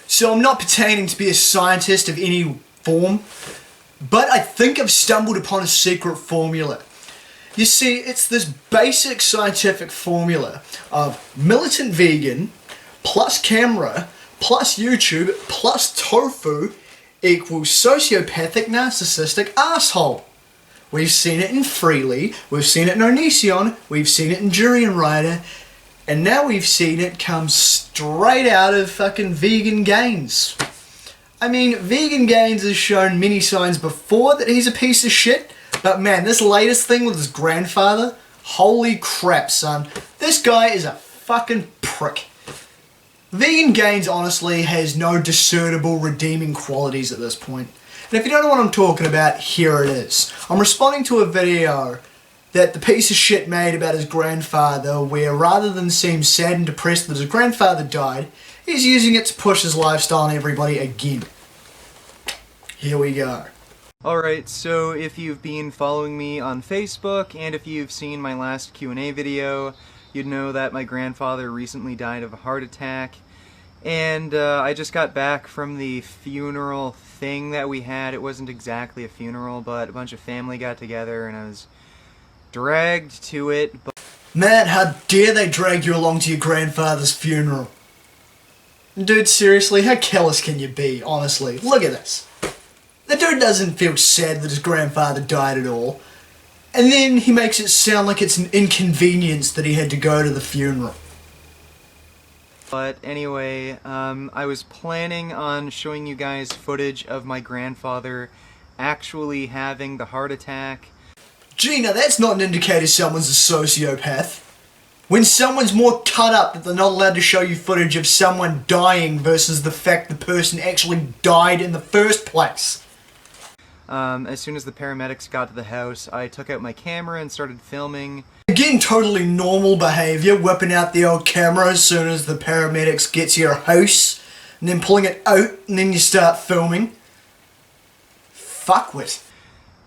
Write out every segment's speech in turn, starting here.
So I'm not pretending to be a scientist of any form, but I think I've stumbled upon a secret formula. You see, it's this basic scientific formula of militant vegan plus camera plus YouTube plus tofu equals sociopathic narcissistic asshole. We've seen it in Freely, we've seen it in Onision, we've seen it in Durian Rider, and now we've seen it come straight out of fucking VeganGains. I mean, VeganGains has shown many signs before that he's a piece of shit, but man, this latest thing with his grandfather, holy crap, son. This guy is a fucking prick. VeganGains honestly has no discernible redeeming qualities at this point. And if you don't know what I'm talking about, here it is. I'm responding to a video that the piece of shit made about his grandfather, where rather than seem sad and depressed that his grandfather died, he's using it to push his lifestyle on everybody again. Here we go. Alright, so if you've been following me on Facebook, and if you've seen my last Q&A video, you'd know that my grandfather recently died of a heart attack. And I just got back from the funeral thing that we had. It wasn't exactly a funeral, but a bunch of family got together and I was dragged to it. Man, how dare they drag you along to your grandfather's funeral? Dude, seriously, how callous can you be, honestly? Look at this. The dude doesn't feel sad that his grandfather died at all. And then he makes it sound like it's an inconvenience that he had to go to the funeral. But anyway, I was planning on showing you guys footage of my grandfather actually having the heart attack. Gee, now that's not an indicator someone's a sociopath. When someone's more cut up that they're not allowed to show you footage of someone dying versus the fact the person actually died in the first place. As soon as the paramedics got to the house, I took out my camera and started filming. Again, totally normal behaviour, whipping out the old camera as soon as the paramedics get to your house, and then pulling it out, and then you start filming. Fuckwit.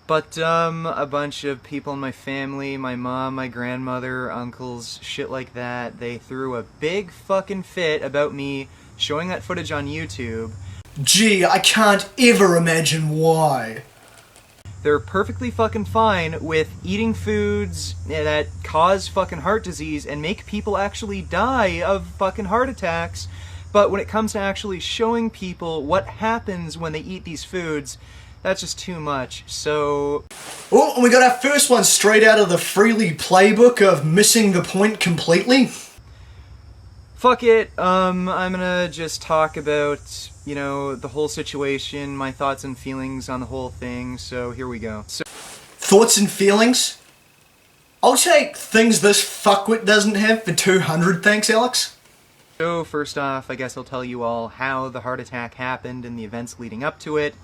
But, a bunch of people in my family, my mom, my grandmother, uncles, shit like that, they threw a big fucking fit about me showing that footage on YouTube. Gee, I can't ever imagine why. They're perfectly fucking fine with eating foods that cause fucking heart disease and make people actually die of fucking heart attacks, but when it comes to actually showing people what happens when they eat these foods, that's just too much, so... Oh, and we got our first one straight out of the Freely playbook of missing the point completely. Fuck it, I'm gonna just talk about, you know, the whole situation, my thoughts and feelings on the whole thing, so here we go. Thoughts and feelings? I'll take things this fuckwit doesn't have for 200, thanks Alex. So first off, I guess I'll tell you all how the heart attack happened and the events leading up to it.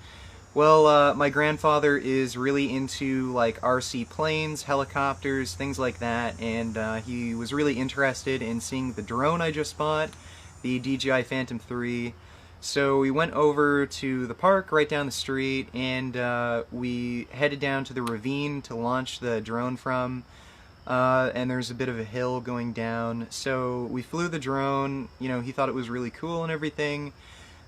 Well, my grandfather is really into, like, RC planes, helicopters, things like that, and he was really interested in seeing the drone I just bought, the DJI Phantom 3. So we went over to the park right down the street, and we headed down to the ravine to launch the drone from, and there's a bit of a hill going down. So we flew the drone, you know, he thought it was really cool and everything.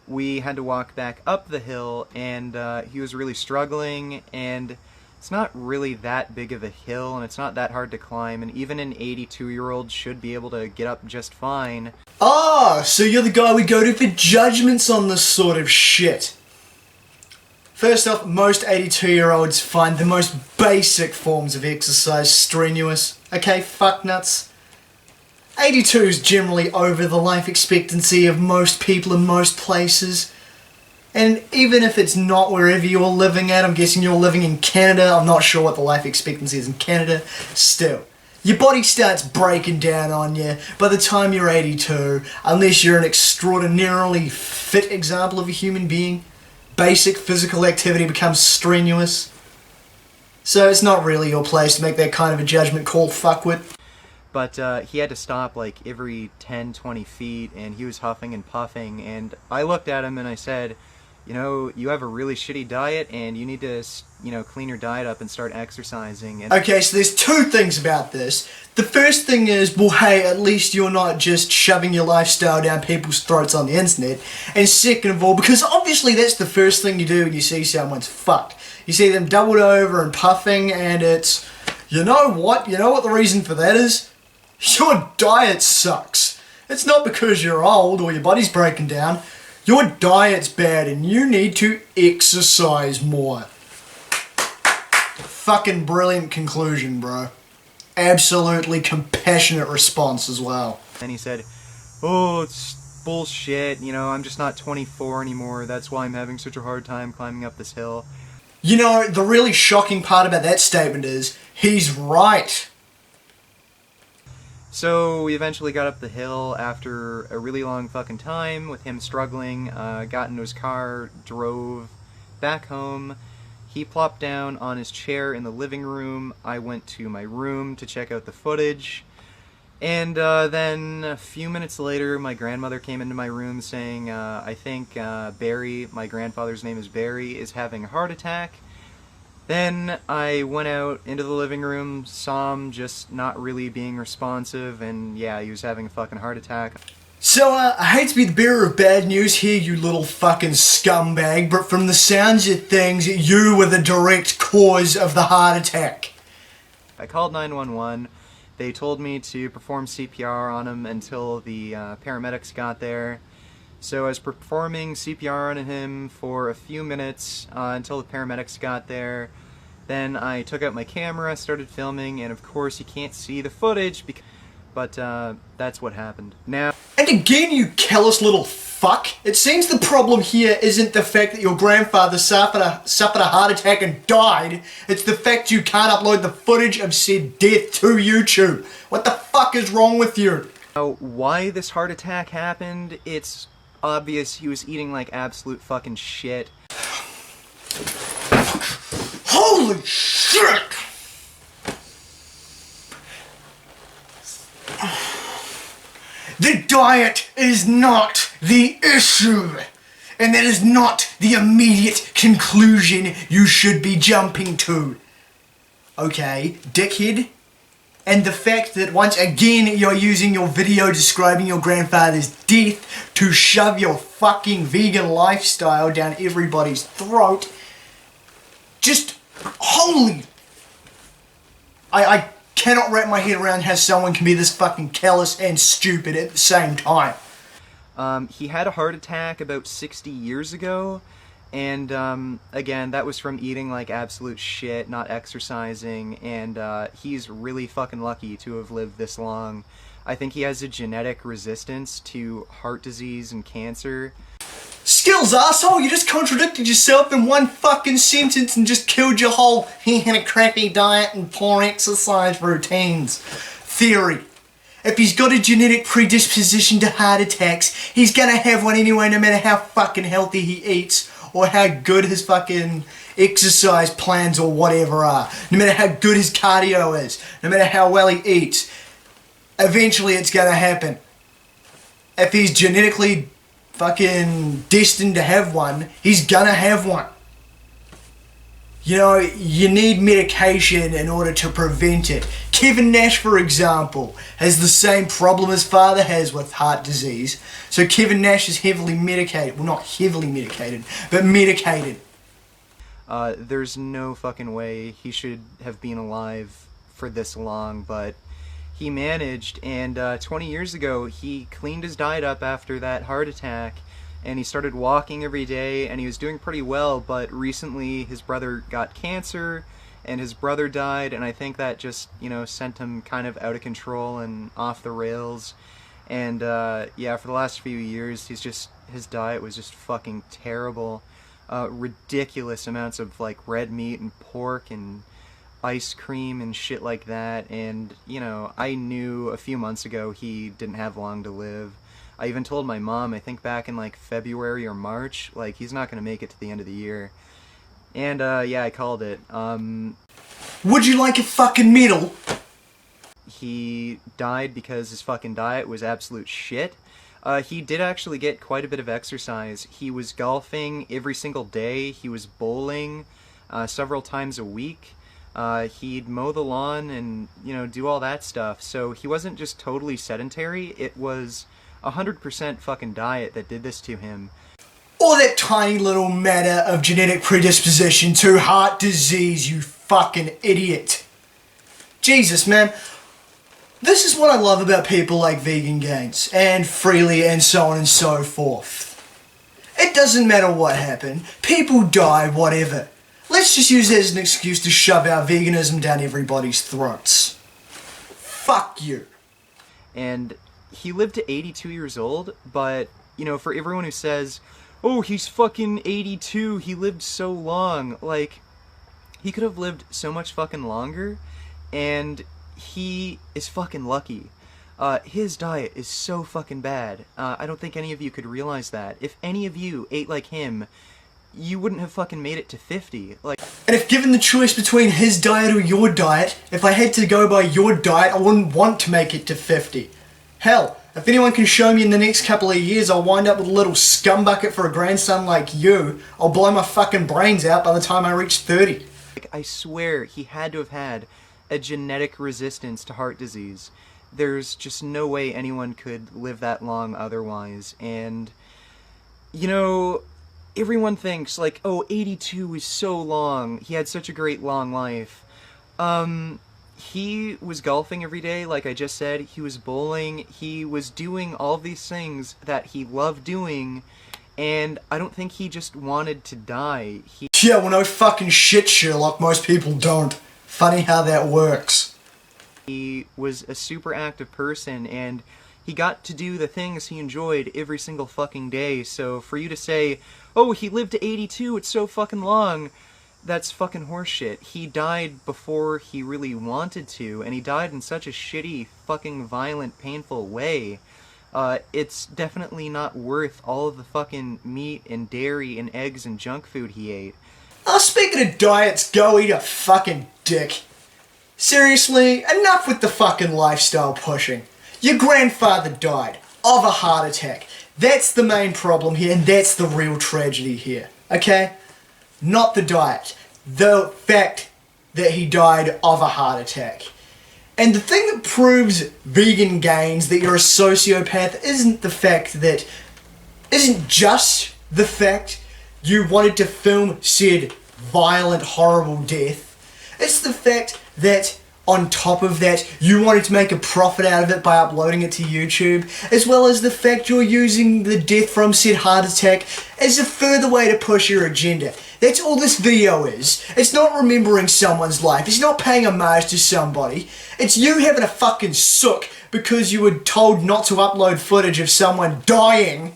We had to walk back up the hill, and he was really struggling, and it's not really that big of a hill, and it's not that hard to climb, and even an 82-year-old should be able to get up just fine. Ah, so you're the guy we go to for judgments on this sort of shit. First off, most 82-year-olds find the most basic forms of exercise strenuous. Okay, fucknuts. 82 is generally over the life expectancy of most people in most places. And even if it's not wherever you're living at, I'm guessing you're living in Canada, I'm not sure what the life expectancy is in Canada, still. Your body starts breaking down on you by the time you're 82, unless you're an extraordinarily fit example of a human being. Basic physical activity becomes strenuous. So it's not really your place to make that kind of a judgment call, fuckwit. But he had to stop like every 10-20 feet, and he was huffing and puffing, and I looked at him and I said, you know, you have a really shitty diet and you need to, you know, clean your diet up and start exercising. And okay, so there's two things about this. The first thing is, well, hey, at least you're not just shoving your lifestyle down people's throats on the internet. And second of all, because obviously that's the first thing you do when you see someone's fucked. You see them doubled over and puffing, and it's, you know what? You know what the reason for that is? Your diet sucks. It's not because you're old or your body's breaking down. Your diet's bad and you need to exercise more. Fucking brilliant conclusion, bro. Absolutely compassionate response as well. then he said, oh, it's bullshit, you know, I'm just not 24 anymore, that's why I'm having such a hard time climbing up this hill. You know, the really shocking part about that statement is, he's right. So we eventually got up the hill after a really long fucking time with him struggling, got into his car, drove back home. He plopped down on his chair in the living room. I went to my room to check out the footage. And then a few minutes later, my grandmother came into my room saying, I think Barry, my grandfather's name is Barry, is having a heart attack. Then I went out into the living room, saw him just not really being responsive, and yeah, he was having a fucking heart attack. So, I hate to be the bearer of bad news here, you little fucking scumbag, but from the sounds of things, you were the direct cause of the heart attack. I called 911. They told me to perform CPR on him until the paramedics got there. So I was performing CPR on him for a few minutes until the paramedics got there. Then I took out my camera, started filming, and of course you can't see the footage, but that's what happened. Now, And again, you callous little fuck, it seems the problem here isn't the fact that your grandfather suffered a heart attack and died, it's the fact you can't upload the footage of said death to YouTube. What the fuck is wrong with you? why this heart attack happened, it's obvious he was eating like absolute fucking shit. Holy shit! The diet is not the issue, and that is not the immediate conclusion you should be jumping to. Okay, dickhead? And the fact that once again you're using your video describing your grandfather's death to shove your fucking vegan lifestyle down everybody's throat, just holy... I cannot wrap my head around how someone can be this fucking callous and stupid at the same time. He had a heart attack about 60 years ago, and again, that was from eating like absolute shit, not exercising, and he's really fucking lucky to have lived this long. I think he has a genetic resistance to heart disease and cancer. Skills, asshole! You just contradicted yourself in one fucking sentence and just killed your whole he had a crappy diet and poor exercise routines theory. If he's got a genetic predisposition to heart attacks, he's gonna have one anyway, no matter how fucking healthy he eats or how good his fucking exercise plans or whatever are. No matter how good his cardio is, no matter how well he eats, eventually it's gonna happen. If he's genetically fucking destined to have one, he's gonna have one. You know, you need medication in order to prevent it. Kevin Nash, for example, has the same problem his father has with heart disease. So Kevin Nash is heavily medicated. Well, not heavily medicated, but medicated. There's no fucking way he should have been alive for this long, but he managed, and 20 years ago he cleaned his diet up after that heart attack, and he started walking every day, and he was doing pretty well, but recently his brother got cancer, and his brother died, and I think that just, you know, sent him kind of out of control and off the rails. And yeah, for the last few years, his diet was just fucking terrible. Ridiculous amounts of like red meat and pork and ice cream and shit like that, and you know, I knew a few months ago he didn't have long to live. I even told my mom, I think back in like February or March, like he's not gonna make it to the end of the year. And yeah, I called it. Would you like a fucking medal? He died because his fucking diet was absolute shit. He did actually get quite a bit of exercise. He was golfing every single day. He was bowling several times a week. He'd mow the lawn and, do all that stuff. So he wasn't just totally sedentary. It was 100% fucking diet that did this to him. Or that tiny little matter of genetic predisposition to heart disease, you fucking idiot. Jesus, man. This is what I love about people like VeganGains and Freely and so on and so forth. It doesn't matter what happened. People die, whatever. Let's just use it as an excuse to shove our veganism down everybody's throats. Fuck you. And he lived to 82 years old, but, for everyone who says, oh, he's fucking 82, he lived so long, like, he could have lived so much fucking longer, and he is fucking lucky. His diet is so fucking bad. I don't think any of you could realize that. If any of you ate like him, you wouldn't have fucking made it to 50. And if given the choice between his diet or your diet, if I had to go by your diet, I wouldn't want to make it to 50. Hell, if anyone can show me in the next couple of years I'll wind up with a little scumbucket for a grandson like you, I'll blow my fucking brains out by the time I reach 30. I swear he had to have had a genetic resistance to heart disease. There's just no way anyone could live that long otherwise. And, everyone thinks, like, oh, 82 is so long. He had such a great long life. He was golfing every day, like I just said. He was bowling. He was doing all these things that he loved doing. And I don't think he just wanted to die. Yeah, well, no fucking shit, Sherlock. Most people don't. Funny how that works. He was a super active person, and he got to do the things he enjoyed every single fucking day. So for you to say, oh, he lived to 82, it's so fucking long, that's fucking horseshit. He died before he really wanted to, and he died in such a shitty, fucking violent, painful way. It's definitely not worth all of the fucking meat and dairy and eggs and junk food he ate. Oh, speaking of diets, go eat a fucking dick. Seriously, enough with the fucking lifestyle pushing. Your grandfather died of a heart attack. That's the main problem here, and that's the real tragedy here, okay? Not the diet. The fact that he died of a heart attack. And the thing that proves VeganGains that you're a sociopath isn't just the fact you wanted to film said violent, horrible death. It's the fact that on top of that, you wanted to make a profit out of it by uploading it to YouTube, as well as the fact you're using the death from said heart attack as a further way to push your agenda. That's all this video is. It's not remembering someone's life. It's not paying homage to somebody. It's you having a fucking sook because you were told not to upload footage of someone dying,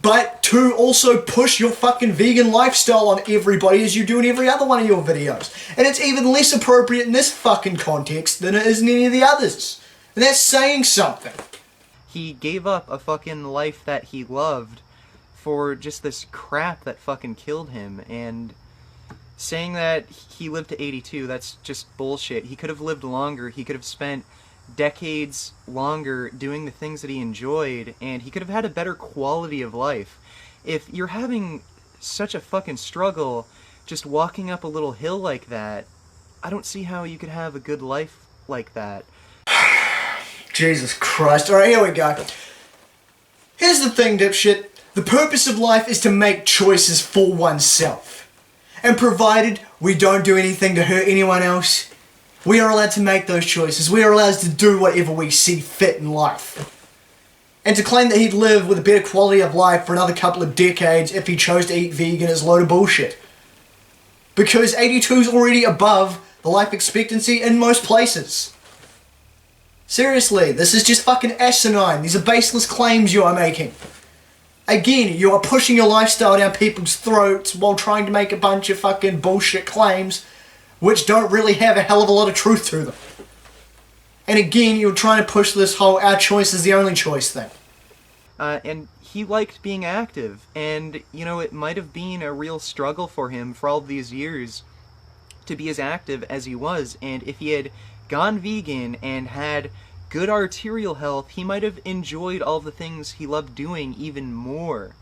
but to also push your fucking vegan lifestyle on everybody as you do in every other one of your videos. And it's even less appropriate in this fucking context than it is in any of the others. And that's saying something. He gave up a fucking life that he loved for just this crap that fucking killed him, and saying that he lived to 82, that's just bullshit. He could have lived longer. He could have spent decades longer doing the things that he enjoyed, and he could have had a better quality of life. If you're having such a fucking struggle just walking up a little hill like that, I don't see how you could have a good life like that. Jesus Christ. Alright, here we go. Here's the thing, dipshit. The purpose of life is to make choices for oneself. And provided we don't do anything to hurt anyone else, we are allowed to make those choices. We are allowed to do whatever we see fit in life. And to claim that he'd live with a better quality of life for another couple of decades if he chose to eat vegan is a load of bullshit. Because 82 is already above the life expectancy in most places. Seriously, this is just fucking asinine. These are baseless claims you are making. Again, you are pushing your lifestyle down people's throats while trying to make a bunch of fucking bullshit claims which don't really have a hell of a lot of truth to them. And again, you're trying to push this whole our choice is the only choice thing. And he liked being active, and, it might have been a real struggle for him for all these years to be as active as he was, and if he had gone vegan and had good arterial health, he might have enjoyed all the things he loved doing even more.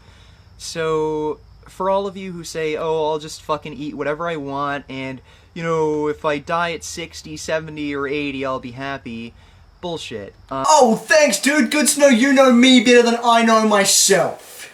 So, for all of you who say, oh, I'll just fucking eat whatever I want, and, you know, if I die at 60, 70, or 80, I'll be happy. Bullshit. Oh, thanks, dude. Good to know you know me better than I know myself.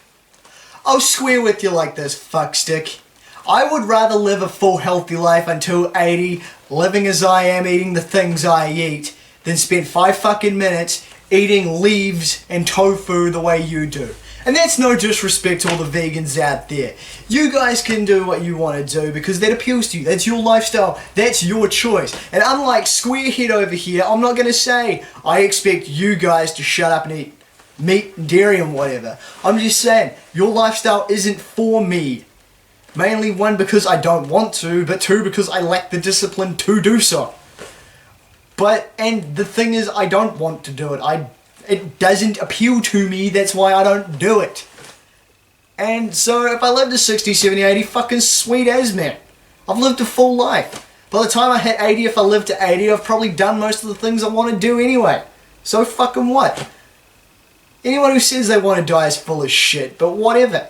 I'll swear with you like this, fuckstick. I would rather live a full healthy life until 80, living as I am, eating the things I eat, than spend 5 fucking minutes eating leaves and tofu the way you do. And that's no disrespect to all the vegans out there. You guys can do what you want to do because that appeals to you. That's your lifestyle. That's your choice. And unlike Squarehead over here, I'm not going to say I expect you guys to shut up and eat meat and dairy and whatever. I'm just saying, your lifestyle isn't for me. Mainly, 1, because I don't want to, but 2, because I lack the discipline to do so. And the thing is, I don't want to do it. It doesn't appeal to me, that's why I don't do it. And so, if I live to 60, 70, 80, fucking sweet as, man. I've lived a full life. By the time I hit 80, if I live to 80, I've probably done most of the things I want to do anyway. So fucking what? Anyone who says they want to die is full of shit, but whatever.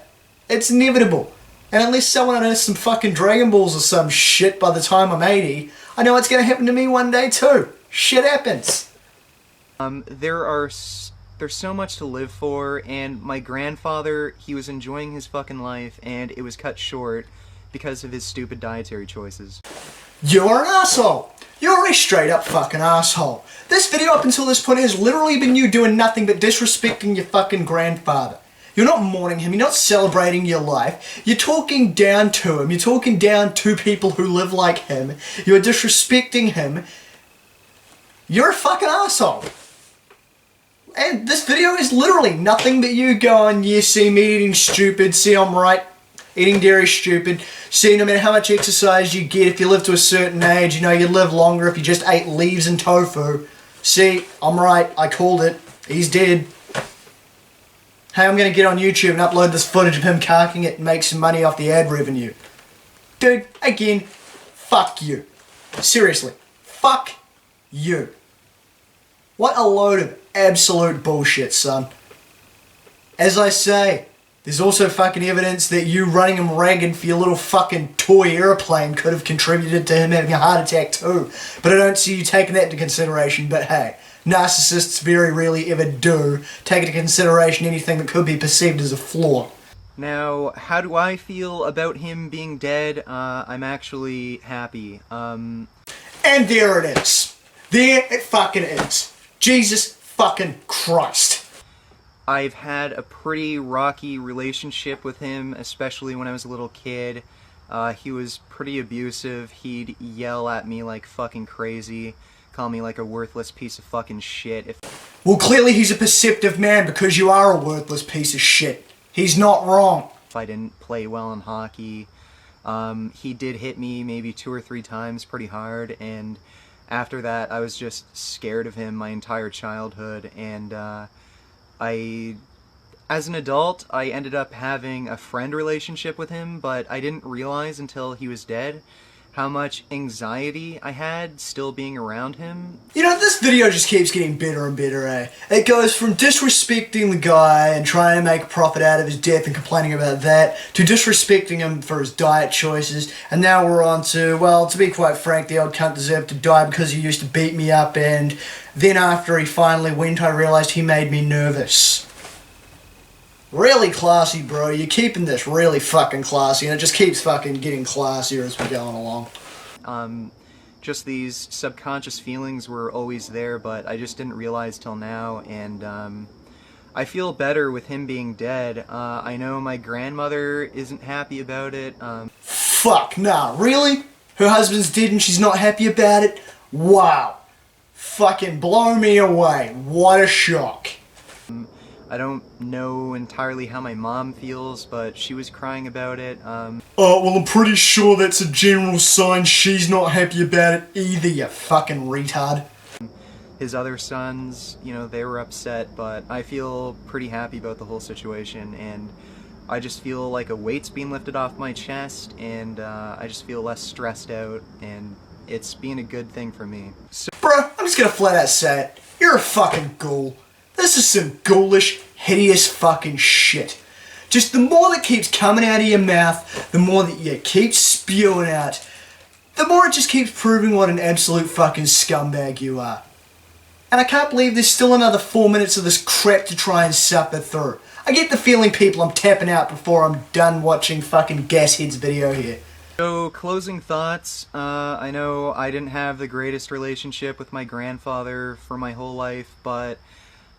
It's inevitable. And unless someone unearths some fucking Dragon Balls or some shit by the time I'm 80, I know what's going to happen to me one day too. Shit happens. There's so much to live for, and my grandfather, he was enjoying his fucking life, and it was cut short because of his stupid dietary choices. You're an asshole. You're a straight up fucking asshole. This video up until this point has literally been you doing nothing but disrespecting your fucking grandfather. You're not mourning him, you're not celebrating your life, you're talking down to him, you're talking down to people who live like him, you're disrespecting him. You're a fucking asshole. And this video is literally nothing but you going, yeah, see me eating stupid, see I'm right, eating dairy stupid, see no matter how much exercise you get, if you live to a certain age, you know you live longer if you just ate leaves and tofu. See, I'm right, I called it, he's dead. Hey, I'm going to get on YouTube and upload this footage of him carking it and make some money off the ad revenue. Dude, again, fuck you. Seriously, fuck you. What a load of absolute bullshit, son. As I say, there's also fucking evidence that you running him ragged for your little fucking toy airplane could have contributed to him having a heart attack too. But I don't see you taking that into consideration, but hey. Narcissists very rarely ever do take into consideration anything that could be perceived as a flaw. Now, how do I feel about him being dead? I'm actually happy. And there it is. There it fucking is. Jesus fucking Christ. I've had a pretty rocky relationship with him, especially when I was a little kid. He was pretty abusive. He'd yell at me like fucking crazy. Call me like a worthless piece of fucking shit. Well, clearly he's a perceptive man because you are a worthless piece of shit. He's not wrong. If I didn't play well in hockey, he did hit me maybe 2 or 3 times pretty hard, and after that I was just scared of him my entire childhood, and as an adult, I ended up having a friend relationship with him, but I didn't realize until he was dead how much anxiety I had still being around him. You know, this video just keeps getting better and better, eh? It goes from disrespecting the guy and trying to make a profit out of his death and complaining about that, to disrespecting him for his diet choices, and now we're on to, well, to be quite frank, the old cunt deserved to die because he used to beat me up, and then after he finally went, I realised he made me nervous. Really classy, bro. You're keeping this really fucking classy, and it just keeps fucking getting classier as we're going along. Just these subconscious feelings were always there, but I just didn't realize till now, and I feel better with him being dead. I know my grandmother isn't happy about it. Fuck, nah, really? Her husband's dead and she's not happy about it? Wow. Fucking blow me away. What a shock. I don't know entirely how my mom feels, but she was crying about it. Oh, well, I'm pretty sure that's a general sign she's not happy about it either, you fucking retard. His other sons, you know, they were upset, but I feel pretty happy about the whole situation, and I just feel like a weight's being lifted off my chest, and I just feel less stressed out, and it's been a good thing for me. So, bro, I'm just gonna flat out say it. You're a fucking ghoul. This is some ghoulish, hideous fucking shit. Just the more that keeps coming out of your mouth, the more that you keep spewing out, the more it just keeps proving what an absolute fucking scumbag you are. And I can't believe there's still another 4 minutes of this crap to try and suffer through. I get the feeling, people, I'm tapping out before I'm done watching fucking Gashead's video here. So, closing thoughts. I know I didn't have the greatest relationship with my grandfather for my whole life, but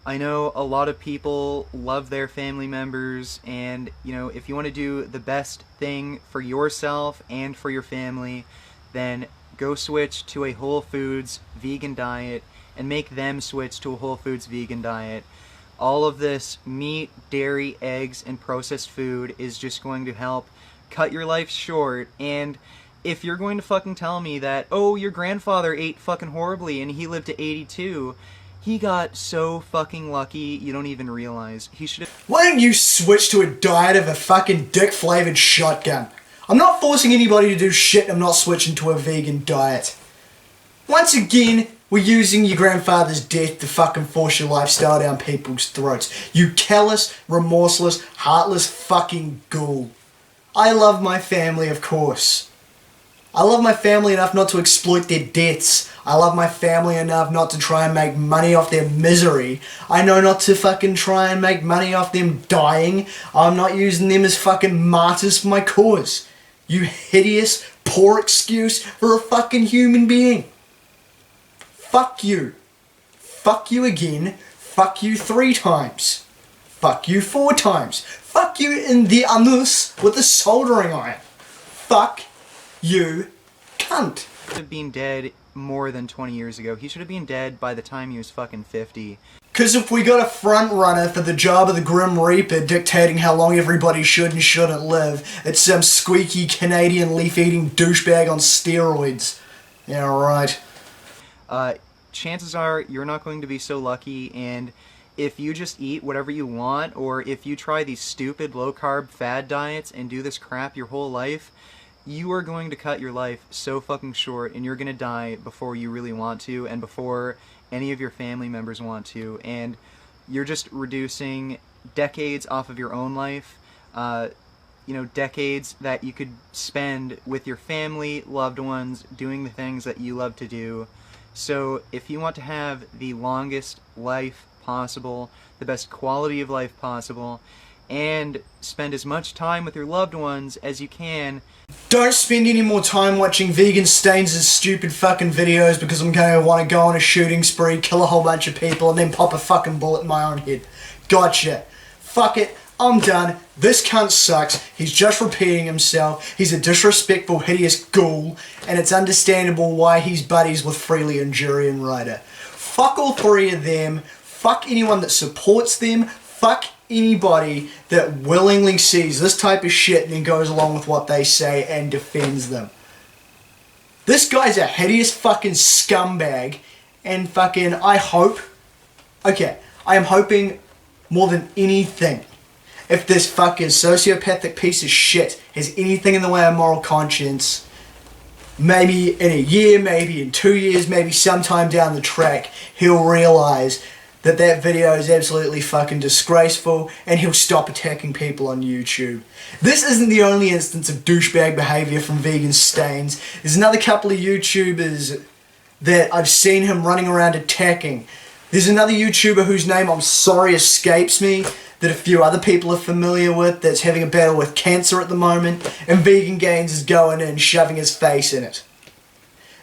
I know a lot of people love their family members, and, you know, if you want to do the best thing for yourself and for your family, then go switch to a Whole Foods vegan diet and make them switch to a Whole Foods vegan diet. All of this meat, dairy, eggs, and processed food is just going to help cut your life short. And if you're going to fucking tell me that, oh, your grandfather ate fucking horribly and he lived to 82, he got so fucking lucky you don't even realize. He should have... Why don't you switch to a diet of a fucking dick-flavored shotgun? I'm not forcing anybody to do shit. I'm not switching to a vegan diet. Once again, we're using your grandfather's death to fucking force your lifestyle down people's throats. You callous, remorseless, heartless fucking ghoul. I love my family, of course. I love my family enough not to exploit their debts. I love my family enough not to try and make money off their misery. I know not to fucking try and make money off them dying. I'm not using them as fucking martyrs for my cause. You hideous, poor excuse for a fucking human being. Fuck you. Fuck you again. Fuck you 3 times. Fuck you 4 times. Fuck you in the anus with a soldering iron. Fuck you, cunt. He should have been dead more than 20 years ago. He should have been dead by the time he was fucking 50. Cause if we got a front runner for the job of the Grim Reaper dictating how long everybody should and shouldn't live, it's some squeaky Canadian leaf-eating douchebag on steroids. Yeah, right. Chances are you're not going to be so lucky, and if you just eat whatever you want, or if you try these stupid low-carb fad diets and do this crap your whole life, you are going to cut your life so fucking short, and you're going to die before you really want to, and before any of your family members want to, and you're just reducing decades off of your own life, you know, decades that you could spend with your family, loved ones, doing the things that you love to do. So if you want to have the longest life possible, the best quality of life possible, and spend as much time with your loved ones as you can, don't spend any more time watching VeganGains' stupid fucking videos because I'm going to want to go on a shooting spree, kill a whole bunch of people, and then pop a fucking bullet in my own head. Gotcha. Fuck it. I'm done. This cunt sucks. He's just repeating himself. He's a disrespectful, hideous ghoul, and it's understandable why he's buddies with Freely and Jury and Ryder. Fuck all 3 of them. Fuck anyone that supports them. Fuck anybody that willingly sees this type of shit and then goes along with what they say and defends them. This guy's a hideous fucking scumbag, and fucking I am hoping more than anything, if this fucking sociopathic piece of shit has anything in the way of moral conscience, maybe in a year, maybe in 2 years, maybe sometime down the track, he'll realise that that video is absolutely fucking disgraceful, and he'll stop attacking people on YouTube. This isn't the only instance of douchebag behaviour from VeganGains. There's another couple of YouTubers that I've seen him running around attacking. There's another YouTuber whose name, I'm sorry, escapes me, that a few other people are familiar with, that's having a battle with cancer at the moment, and VeganGains is going in and shoving his face in it.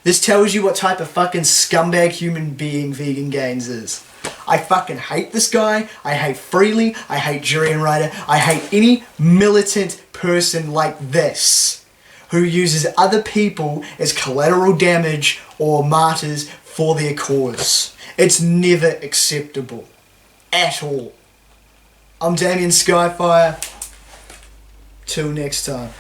This tells you what type of fucking scumbag human being VeganGains is. I fucking hate this guy. I hate Freely. I hate Jury and Ryder. I hate any militant person like this who uses other people as collateral damage or martyrs for their cause. It's never acceptable. At all. I'm Damian Skyfire. Till next time.